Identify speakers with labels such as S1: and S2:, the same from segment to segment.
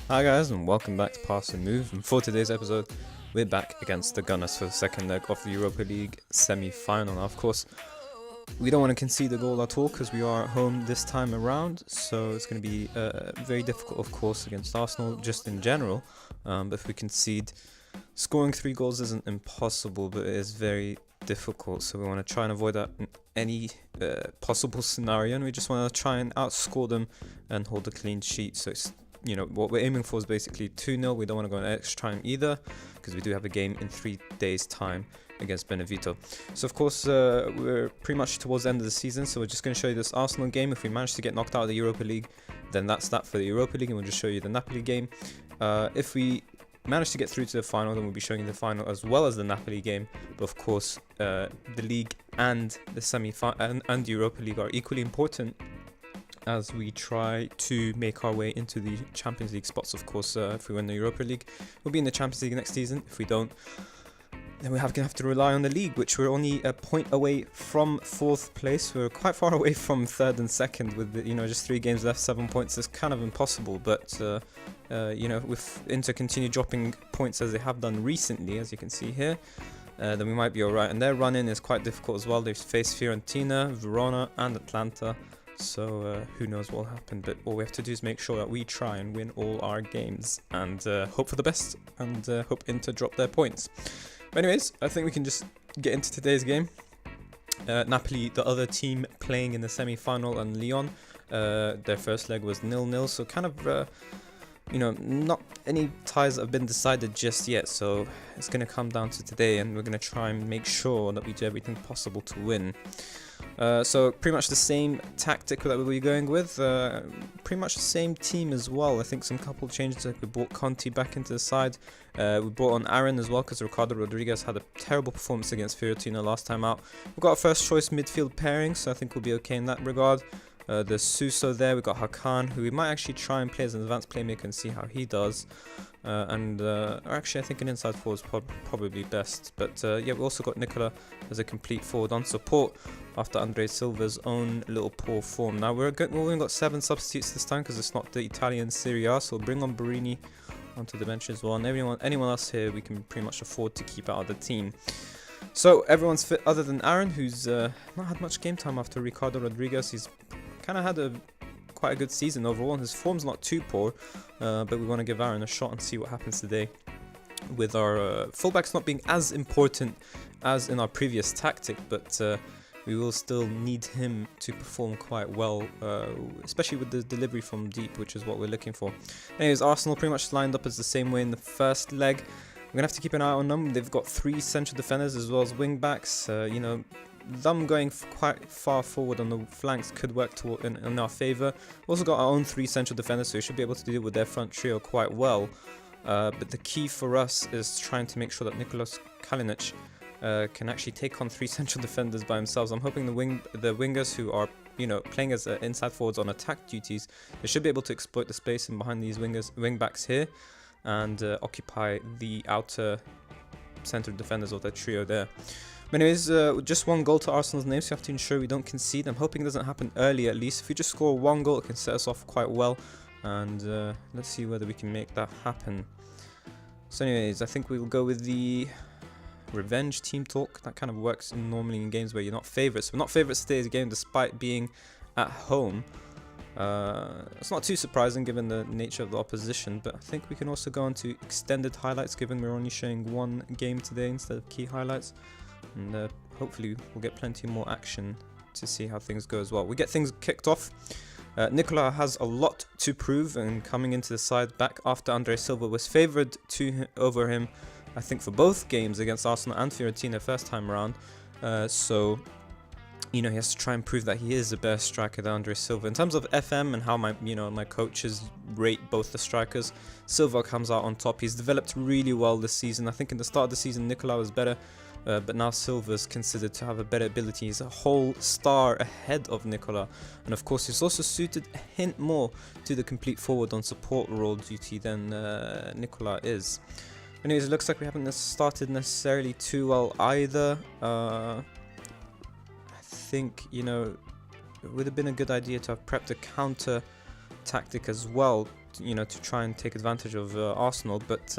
S1: Hi guys, and welcome back to Pass and Move, and for today's episode we're back against the Gunners for the second leg of the Europa League semi-final. Now of course we don't want to concede a goal at all because we are at home this time around, so it's going to be very difficult of course against Arsenal just in general, but if we concede, scoring 3 goals isn't impossible, but it is very difficult, so we want to try and avoid that in any possible scenario, and we just want to try and outscore them and hold a clean sheet. So it's, what we're aiming for is basically 2-0. We don't want to go in extra time either because we do have a game in 3 days time against Benevito. So of course we're pretty much towards the end of the season, so we're just going to show you this Arsenal game. If we manage to get knocked out of the Europa League, then that's that for the Europa League, and we'll just show you the Napoli game. If we manage to get through to the final, then we'll be showing you the final as well as the Napoli game. But of course the league and the semi-final and the Europa League are equally important as we try to make our way into the Champions League spots. Of course, if we win the Europa League, we'll be in the Champions League next season. If we don't, then we're going to have to rely on the league, which we're only a point away from 4th place. We're quite far away from 3rd and 2nd with, just 3 games left, 7 points. It's kind of impossible, but, with Inter continue dropping points as they have done recently, as you can see here, then we might be alright. And their run-in is quite difficult as well. They've faced Fiorentina, Verona and Atlanta. So who knows what will happen, but all we have to do is make sure that we try and win all our games and hope for the best and hope Inter drop their points. But anyways, I think we can just get into today's game. Napoli, the other team playing in the semi-final, and Lyon, their first leg was 0-0, so kind of not any ties have been decided just yet, so it's going to come down to today, and we're going to try and make sure that we do everything possible to win. So pretty much the same tactic that we'll be going with, pretty much the same team as well. I think some couple of changes, like we brought Conti back into the side, we brought on Aaron as well because Ricardo Rodriguez had a terrible performance against Fiorentina last time out. We've got our first choice midfield pairing, so I think we'll be okay in that regard. There's Suso there, we've got Hakan, who we might actually try and play as an advanced playmaker and see how he does. Actually I think an inside forward is probably best. But yeah, we also got Nicola as a complete forward on support after Andre Silva's own little poor form. Now we've only got 7 substitutes this time because it's not the Italian Serie A, so we'll bring on Barini onto the bench as well. And anyone else here we can pretty much afford to keep out of the team. So everyone's fit other than Aaron, who's not had much game time after Ricardo Rodriguez. He's kind of had quite a good season overall, and his form's not too poor, but we want to give Aaron a shot and see what happens today. With our fullbacks not being as important as in our previous tactic, but we will still need him to perform quite well, especially with the delivery from deep, which is what we're looking for. Anyways, Arsenal pretty much lined up as the same way in the first leg. We're going to have to keep an eye on them. They've got 3 central defenders as well as wing backs. Them going quite far forward on the flanks could work in our favour. We've also got our own 3 central defenders, so we should be able to deal with their front trio quite well. But the key for us is trying to make sure that Nicolas Kalinic can actually take on 3 central defenders by themselves. I'm hoping the wingers who are playing as inside forwards on attack duties, they should be able to exploit the space in behind these wing backs here and occupy the outer central defenders of their trio there. But anyways, just 1 goal to Arsenal's name, so we have to ensure we don't concede. I'm hoping it doesn't happen early at least. If we just score 1 goal, it can set us off quite well. And let's see whether we can make that happen. So anyways, I think we'll go with the revenge team talk. That kind of works normally in games where you're not favourites. We're not favourites today's game despite being at home. It's not too surprising given the nature of the opposition, but I think we can also go on to extended highlights given we're only showing 1 game today instead of key highlights. And hopefully we'll get plenty more action to see how things go as well. We get things kicked off. Nicola has a lot to prove, and coming into the side back after Andre Silva was favoured over him, I think, for both games against Arsenal and Fiorentina first time around. So he has to try and prove that he is a better striker than Andre Silva. In terms of FM and how my coaches rate both the strikers, Silva comes out on top. He's developed really well this season. I think in the start of the season Nicola was better, but now Silva's considered to have a better ability. He's a whole star ahead of Nicola, and of course he's also suited a hint more to the complete forward on support role duty than Nicola is. Anyways, it looks like we haven't started necessarily too well either. I think it would have been a good idea to have prepped a counter tactic as well to try and take advantage of Arsenal, but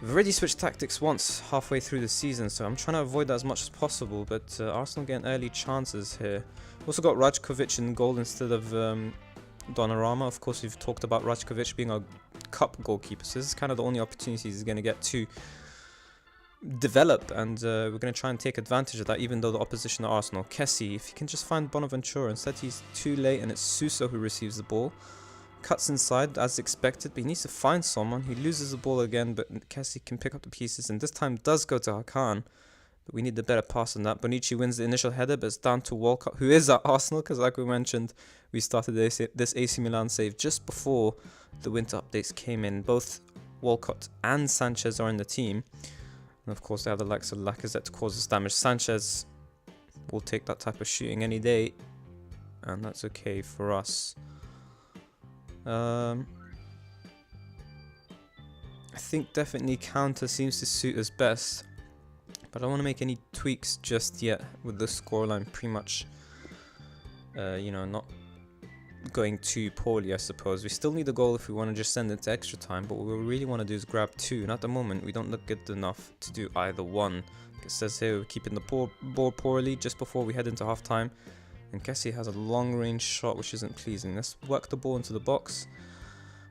S1: we've already switched tactics once halfway through the season, so I'm trying to avoid that as much as possible, but Arsenal getting early chances here. Also got Rajkovic in goal instead of Donnarumma. Of course, we've talked about Rajkovic being our cup goalkeeper, so this is kind of the only opportunity he's going to get to develop, and we're going to try and take advantage of that, even though the opposition are Arsenal. Kessie, if he can just find Bonaventura, instead he's too late and it's Suso who receives the ball. Cuts inside as expected, but he needs to find someone. He loses the ball again, but Kessie can pick up the pieces, and this time does go to Hakan, but we need the better pass than that. Bonucci wins the initial header, but it's down to Walcott, who is at Arsenal, because like we mentioned, we started this AC Milan save just before the winter updates came in. Both Walcott and Sanchez are in the team, and of course they have the likes of Lacazette to cause us damage. Sanchez will take that type of shooting any day, and that's okay for us. I think definitely counter seems to suit us best, but I don't want to make any tweaks just yet with the scoreline pretty much, not going too poorly, I suppose. We still need a goal if we want to just send it to extra time, but what we really want to do is grab two, and at the moment we don't look good enough to do either one. Like it says here, we're keeping the ball poorly just before we head into half time. And Kessie has a long-range shot, which isn't pleasing. Let's work the ball into the box.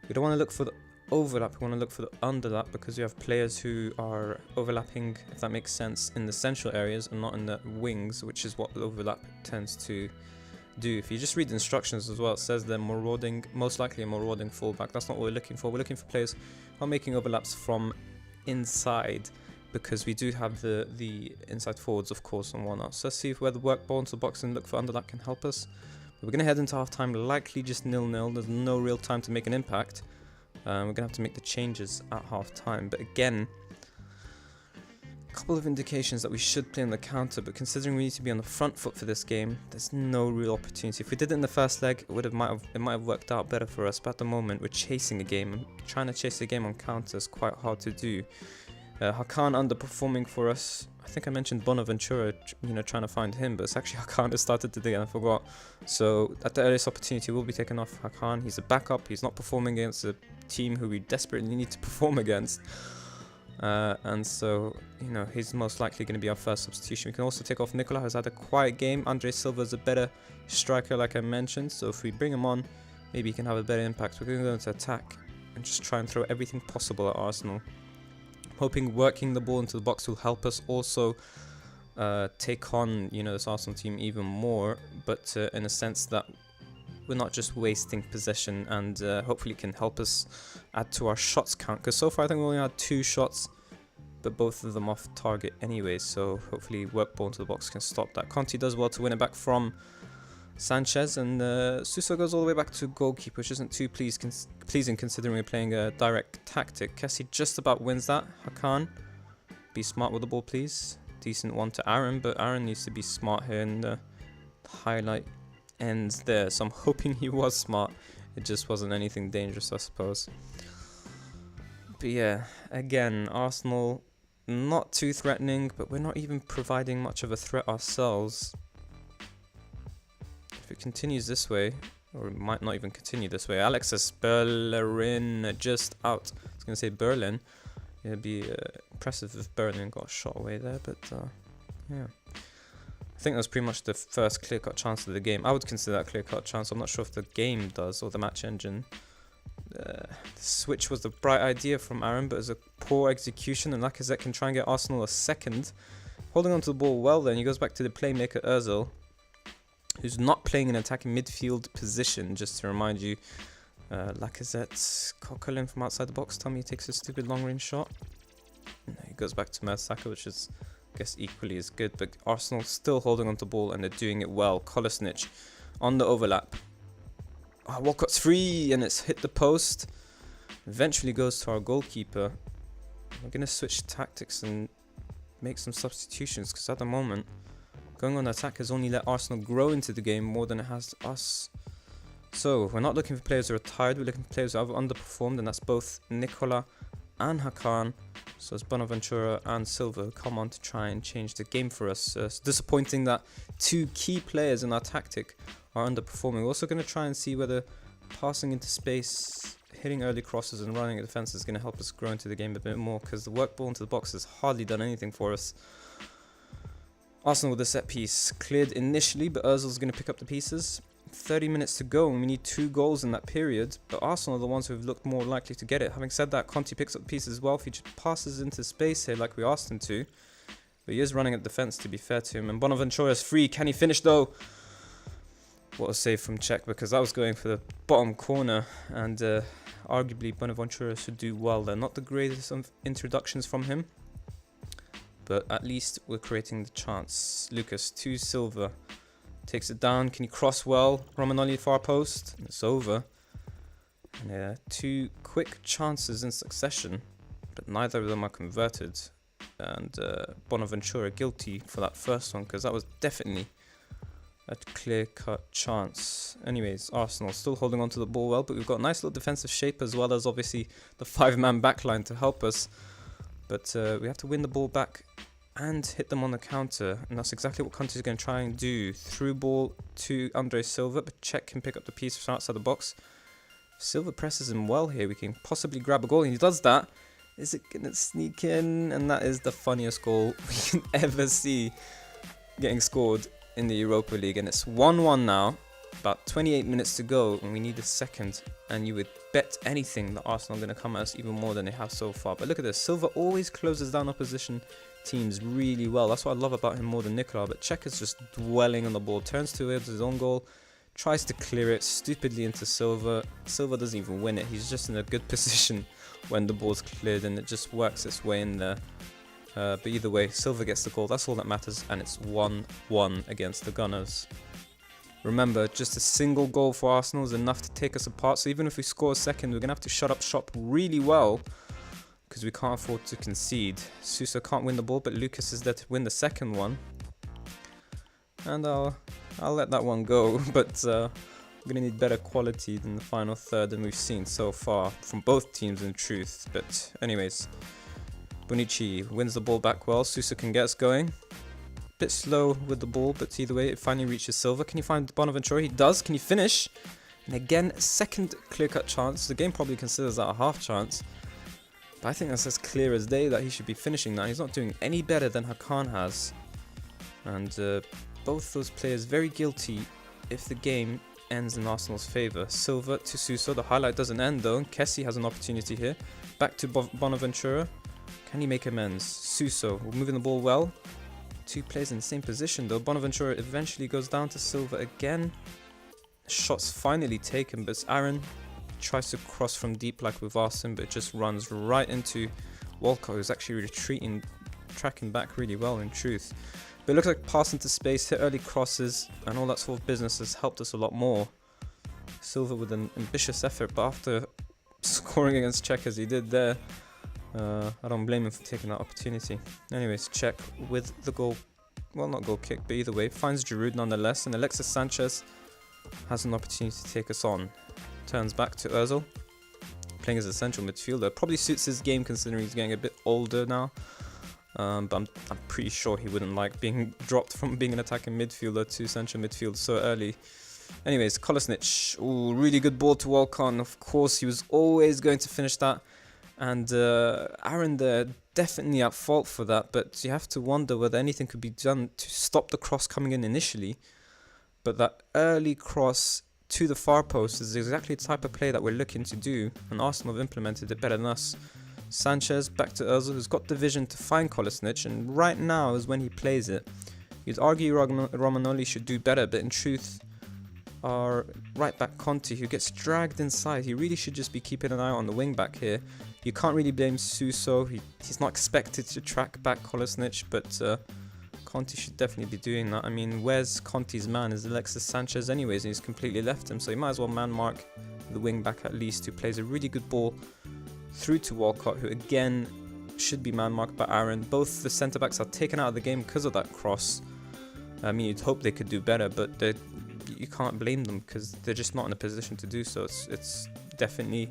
S1: We don't want to look for the overlap, we want to look for the underlap, because we have players who are overlapping, if that makes sense, in the central areas and not in the wings, which is what the overlap tends to do. If you just read the instructions as well, it says they're most likely a marauding fullback. That's not what we're looking for. We're looking for players who are making overlaps from inside, because we do have the inside forwards, of course, and whatnot. So let's see if where the work ball into the box and look for underlap can help us. But we're going to head into half-time, likely just 0-0. There's no real time to make an impact. We're going to have to make the changes at half-time. But again, a couple of indications that we should play on the counter, but considering we need to be on the front foot for this game, there's no real opportunity. If we did it in the first leg, it might have worked out better for us. But at the moment, we're chasing a game, and trying to chase a game on counter is quite hard to do. Hakan underperforming for us. I think I mentioned Bonaventura, trying to find him, but it's actually Hakan that started today and I forgot. So at the earliest opportunity, we'll be taking off Hakan. He's a backup. He's not performing against a team who we desperately need to perform against. And so, he's most likely going to be our first substitution. We can also take off Nicola, who's had a quiet game. Andre Silva is a better striker, like I mentioned. So if we bring him on, maybe he can have a better impact. We're going to go into attack and just try and throw everything possible at Arsenal. Hoping working the ball into the box will help us also take on, this Arsenal team even more, but in a sense that we're not just wasting possession, and hopefully can help us add to our shots count, because so far I think we only had 2 shots, but both of them off target anyway, so hopefully work ball into the box can stop that. Conte does well to win it back from Sanchez, and Suso goes all the way back to goalkeeper, which isn't too pleasing considering we're playing a direct tactic. Kessie just about wins that. Hakan, be smart with the ball, please. Decent one to Aaron, but Aaron needs to be smart here, and the highlight ends there. So I'm hoping he was smart. It just wasn't anything dangerous, I suppose. But yeah, again, Arsenal not too threatening, but we're not even providing much of a threat ourselves. If it continues this way, or it might not even continue this way. Alexis Berlin just out. I was going to say Berlin. It'd be impressive if Berlin got shot away there, but yeah. I think that was pretty much the first clear-cut chance of the game. I would consider that a clear-cut chance. I'm not sure if the game does, or the match engine. The switch was the bright idea from Aaron, but it was a poor execution, and Lacazette can try and get Arsenal a second. Holding onto the ball well then, he goes back to the playmaker Ozil, who's not playing an attacking midfield position, just to remind you. Lacazette, Coquelin from outside the box. Tommy takes a stupid long-range shot. And he goes back to Mertesacker, which is, I guess, equally as good. But Arsenal still holding on to the ball, and they're doing it well. Kolasinac on the overlap. Walcott's free, and it's hit the post. Eventually goes to our goalkeeper. We're going to switch tactics and make some substitutions, because at the moment, going on attack has only let Arsenal grow into the game more than it has us. So, we're not looking for players who are tired, we're looking for players who have underperformed, and that's both Nicola and Hakan. So it's Bonaventura and Silva who come on to try and change the game for us. It's disappointing that 2 key players in our tactic are underperforming. We're also going to try and see whether passing into space, hitting early crosses and running at defense is going to help us grow into the game a bit more, because the work ball into the box has hardly done anything for us. Arsenal with the set piece, cleared initially, but Ozil's going to pick up the pieces. 30 minutes to go and we need 2 goals in that period, but Arsenal are the ones who have looked more likely to get it. Having said that, Conte picks up the pieces as well. If he just passes into space here like we asked him to, but he is running at defense, to be fair to him. And Bonaventura is free. Can he finish though? What a save from Czech, because I was going for the bottom corner, and arguably Bonaventura should do well there. Not the greatest of introductions from him, but at least we're creating the chance. Lucas to Silva. Takes it down. Can he cross well? Romagnoli far post. And it's over. And 2 quick chances in succession, but neither of them are converted. And Bonaventura guilty for that first one, because that was definitely a clear-cut chance. Anyways, Arsenal still holding on to the ball well, but we've got a nice little defensive shape, as well as obviously the 5-man backline to help us. But we have to win the ball back and hit them on the counter, and that's exactly what Conte is going to try and do. Through ball to Andre Silva, but Czech can pick up the piece from outside the box. Silva presses him well here. We can possibly grab a goal, and he does that. Is it going to sneak in? And that is the funniest goal we can ever see getting scored in the Europa League. And it's 1-1 now, about 28 minutes to go, and we need a second. And you would bet anything that Arsenal are going to come at us even more than they have so far. But look at this. Silva always closes down opposition teams really well. That's what I love about him more than Nicola. But Czech is just dwelling on the ball, turns towards his own goal, tries to clear it stupidly into Silva. Silva doesn't even win it. He's just in a good position when the ball's cleared, and it just works its way in there. But either way, Silva gets the goal. That's all that matters, and it's 1-1 against the Gunners. Remember, just a single goal for Arsenal is enough to take us apart. So even if we score a second, we're going to have to shut up shop really well, because we can't afford to concede. Suso can't win the ball, but Lucas is there to win the second one. And I'll let that one go, but we're going to need better quality than the final third than we've seen so far from both teams in truth. But anyways, Bonici wins the ball back well. Suso can get us going. Bit slow with the ball, but either way, it finally reaches Silva. Can he find Bonaventura? He does. Can he finish? And again, second clear-cut chance. The game probably considers that a half chance, but I think that's as clear as day that he should be finishing that. He's not doing any better than Hakan has. And both those players very guilty if the game ends in Arsenal's favour. Silva to Suso. The highlight doesn't end though. Kessie has an opportunity here. Back to Bonaventura. Can he make amends? Suso, we're moving the ball well. 2 players in the same position though. Bonaventura eventually goes down to Silva again. Shots finally taken, but Aaron tries to cross from deep like we've asked him, but it just runs right into Walcott, who's actually retreating, tracking back really well in truth. But it looks like pass into space, hit early crosses, and all that sort of business has helped us a lot more. Silva with an ambitious effort, but after scoring against Czech as he did there, I don't blame him for taking that opportunity. Anyways, Czech with the goal, well, not goal kick, but either way, finds Giroud nonetheless, and Alexis Sanchez has an opportunity to take us on. Turns back to Ozil, playing as a central midfielder. Probably suits his game considering he's getting a bit older now. But I'm pretty sure he wouldn't like being dropped from being an attacking midfielder to central midfield so early. Anyways, Kolasinac, ooh, really good ball to Walcott. Of course, he was always going to finish that. And Aaron there definitely at fault for that, but you have to wonder whether anything could be done to stop the cross coming in initially. But that early cross to the far post is exactly the type of play that we're looking to do, and Arsenal have implemented it better than us. Sanchez back to Ozil, who's got the vision to find Kolasinac, and right now is when he plays it. You'd argue Romagnoli should do better, but in truth, our right back Conte, who gets dragged inside, he really should just be keeping an eye on the wing back here. You can't really blame Suso, he's not expected to track back Kolasinac, but Conte should definitely be doing that. I mean, where's Conte's man? Is Alexis Sanchez anyways, and he's completely left him, so he might as well man mark the wing back at least, who plays a really good ball through to Walcott, who again should be man marked by Aaron. Both the centre backs are taken out of the game because of that cross. I mean, you'd hope they could do better, but you can't blame them because they're just not in a position to do so. It's definitely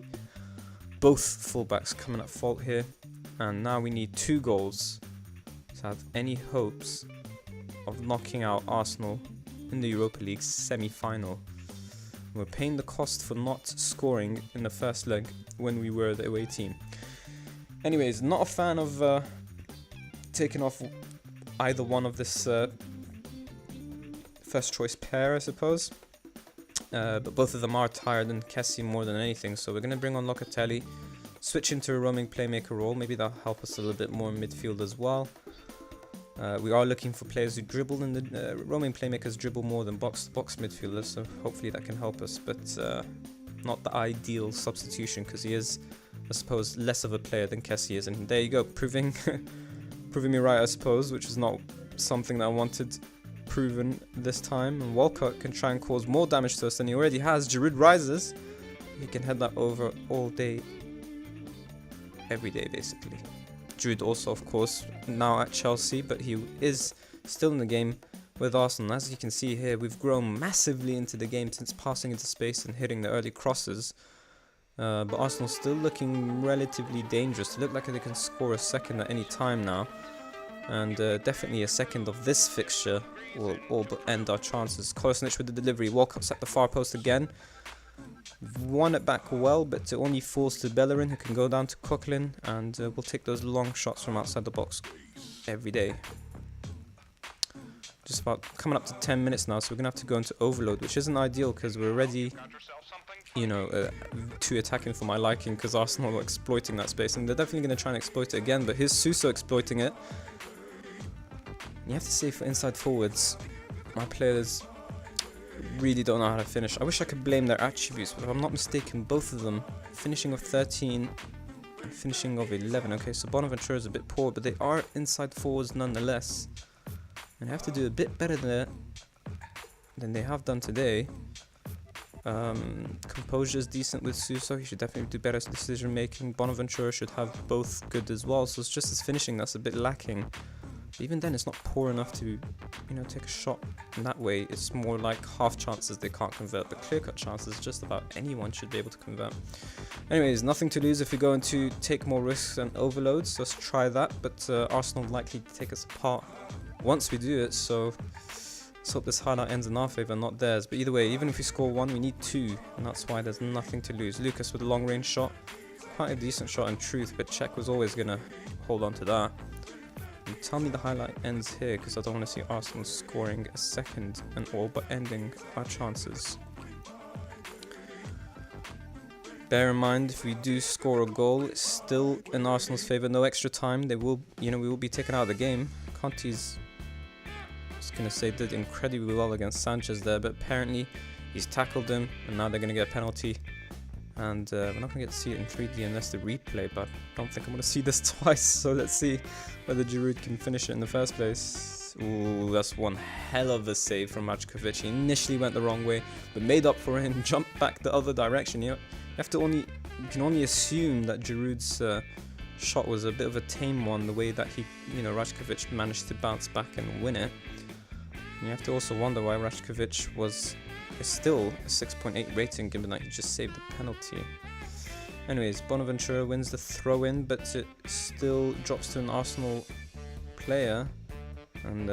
S1: both fullbacks coming at fault here, and now we need 2 goals to have any hopes of knocking out Arsenal in the Europa League semi-final. We're paying the cost for not scoring in the first leg when we were the away team. Anyways, not a fan of taking off either one of this first choice pair, I suppose. But both of them are tired, and Kessie more than anything. So we're going to bring on Locatelli, switch into a roaming playmaker role. Maybe that'll help us a little bit more in midfield as well. We are looking for players who dribble, and the roaming playmakers dribble more than box-to-box midfielders, so hopefully that can help us, but not the ideal substitution, because he is, I suppose, less of a player than Kessie is, and there you go, proving me right, I suppose, which is not something that I wanted proven this time. And Walcott can try and cause more damage to us than he already has. Giroud rises, he can head that over all day, every day basically. Giroud also, of course, now at Chelsea, but he is still in the game with Arsenal. As you can see here, we've grown massively into the game since passing into space and hitting the early crosses. But Arsenal's still looking relatively dangerous. They look like they can score a second at any time now. And definitely a second of this fixture will all but end our chances. Kolasinac with the delivery. Walcott's at the far post again. Won it back well, but it only falls to Bellerin, who can go down to Coquelin, and we'll take those long shots from outside the box every day. Just about coming up to 10 minutes now, so we're going to have to go into overload, which isn't ideal because we're already, you know, too attacking for my liking, because Arsenal are exploiting that space, and they're definitely going to try and exploit it again, but here's Suso exploiting it. You have to say, for inside forwards, my players really don't know how to finish. I wish I could blame their attributes, but if I'm not mistaken, both of them, finishing of 13 and finishing of 11. Okay, so Bonaventura is a bit poor, but they are inside forwards nonetheless, and have to do a bit better there than they have done today. Composure is decent with Suso. He should definitely do better decision making. Bonaventura should have both good as well, so it's just his finishing that's a bit lacking. But even then, it's not poor enough to, you know, take a shot in that way. It's more like half chances they can't convert, but clear-cut chances just about anyone should be able to convert. Anyways, nothing to lose if we go into take more risks and overloads, so let's try that. But Arsenal likely to take us apart once we do it, so let's hope this highlight ends in our favour, not theirs. But either way, even if we score one, we need two, and that's why there's nothing to lose. Lucas with a long-range shot, quite a decent shot in truth, but Czech was always going to hold on to that. And tell me the highlight ends here, because I don't want to see Arsenal scoring a second and all but ending our chances. Bear in mind, if we do score a goal, it's still in Arsenal's favour. No extra time. They will, we will be taken out of the game. Conte's, I was going to say, did incredibly well against Sanchez there, but apparently he's tackled him, and now they're going to get a penalty. And we're not going to get to see it in 3D unless the replay, but I don't think I'm going to see this twice, so let's see whether Giroud can finish it in the first place. Ooh, that's one hell of a save from Ratkovic. He initially went the wrong way, but made up for it and jumped back the other direction. You can only assume that Giroud's shot was a bit of a tame one, the way that he, Ratkovic managed to bounce back and win it. And you have to also wonder why Ratkovic is still a 6.8 rating, given that he just saved the penalty. Anyways, Bonaventura wins the throw-in, but it still drops to an Arsenal player, and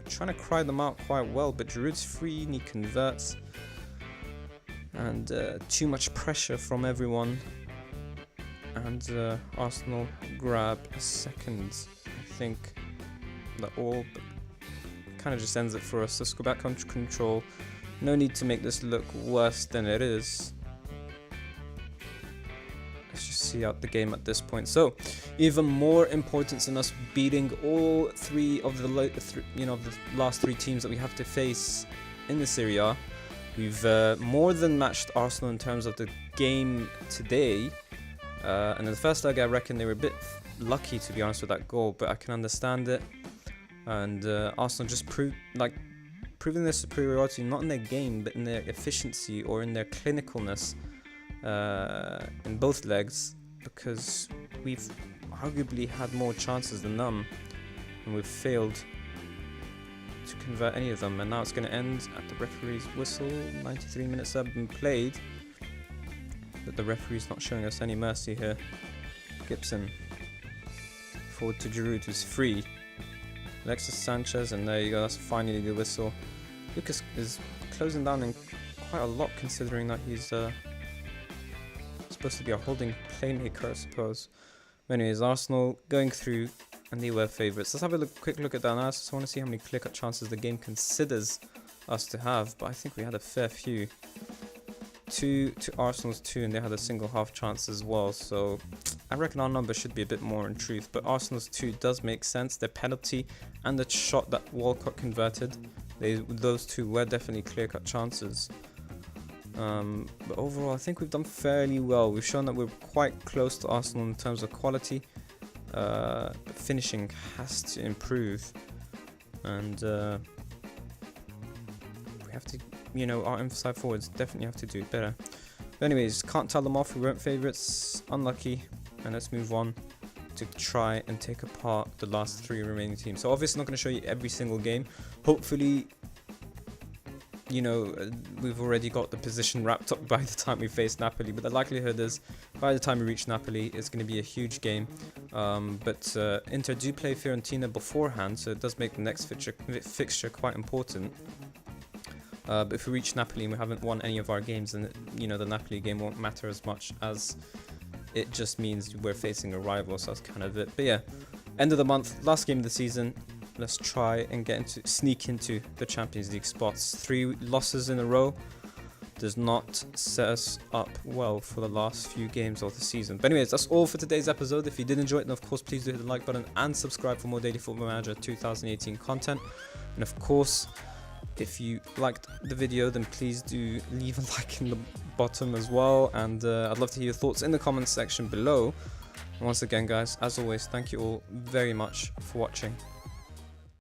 S1: trying to cry them out quite well, but Giroud's free and he converts, and too much pressure from everyone, and Arsenal grab a second. I think that all kind of just ends it for us. Let's go back under control. No need to make this look worse than it is. Let's just see out the game at this point. So, even more importance in us beating all three of the the last three teams that we have to face in the Serie A. We've more than matched Arsenal in terms of the game today. And in the first leg, I reckon they were a bit lucky, to be honest, with that goal, but I can understand it. And Arsenal just proving their superiority, not in their game, but in their efficiency or in their clinicalness in both legs, because we've arguably had more chances than them, and we've failed to convert any of them. And now it's going to end at the referee's whistle. 93 minutes have been played, but the referee's not showing us any mercy here. Gibson forward to Giroud, who's free. Alexis Sanchez, and there you go, that's finally the whistle. Lucas is closing down in quite a lot considering that he's supposed to be a holding playmaker, I suppose. But anyways, Arsenal going through, and they were favourites. Let's have a quick look at that analysis. I want to see how many clear-cut chances the game considers us to have, but I think we had a fair few. 2 to Arsenal's 2, and they had a single half chance as well, so I reckon our number should be a bit more in truth, but Arsenal's 2 does make sense. Their penalty and the shot that Walcott converted, those 2 were definitely clear-cut chances. But overall, I think we've done fairly well. We've shown that we're quite close to Arsenal in terms of quality, but finishing has to improve, and we have to, you know, our inside forwards definitely have to do it better. But anyways, can't tell them off. We weren't favourites, unlucky, and let's move on to try and take apart the last 3 remaining teams. So obviously not going to show you every single game. Hopefully, you know, we've already got the position wrapped up by the time we face Napoli, but the likelihood is by the time we reach Napoli, it's going to be a huge game. But Inter do play Fiorentina beforehand, so it does make the next fixture quite important. But if we reach Napoli and we haven't won any of our games, then, you know, the Napoli game won't matter as much, as it just means we're facing a rival, so that's kind of it. But yeah, end of the month, last game of the season. Let's try and sneak into the Champions League spots. 3 losses in a row does not set us up well for the last few games of the season. But anyways, that's all for today's episode. If you did enjoy it, then of course please do hit the like button and subscribe for more Daily Football Manager 2018 content. And of course, if you liked the video, then please do leave a like in the bottom as well, and I'd love to hear your thoughts in the comments section below. And once again guys, as always, thank you all very much for watching.